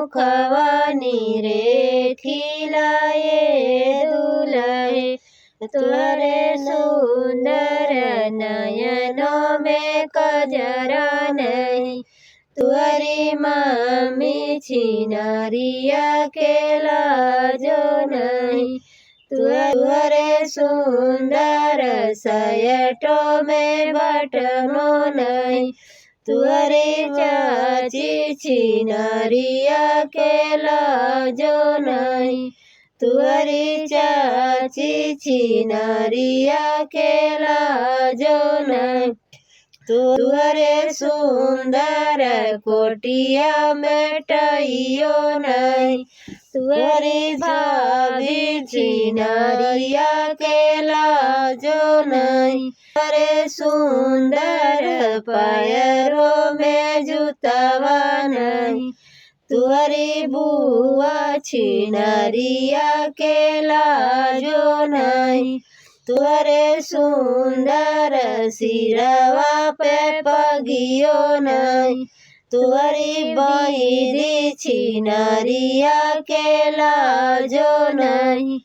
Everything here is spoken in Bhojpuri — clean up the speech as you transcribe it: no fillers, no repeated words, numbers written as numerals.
मुखवनी रे खिलाए दुलहे तुअरे सुंदर नयनों में कजरा नहीं तुअरी मम्मी छिनारिया के लाजो नहीं तुअरे सुंदर सयटो में बटनो नहीं तुअरे चाची छिनारिया के लाजो नहीं तुअरी चाची छिनारिया के लाजो नहीं तुअरे सुंदर कोटिया में टइयो नहीं तुअरी भाभी छिनारिया के लाजो नहीं तुअरे सुंदर पैरों में जूतावा नहीं तुअरी बुआ छिनारिया के लाजो नहीं तुअरे सुंदर सिरवा पे पगियो नहीं तुअरी बहिदी छिनारिया के लाजो नहीं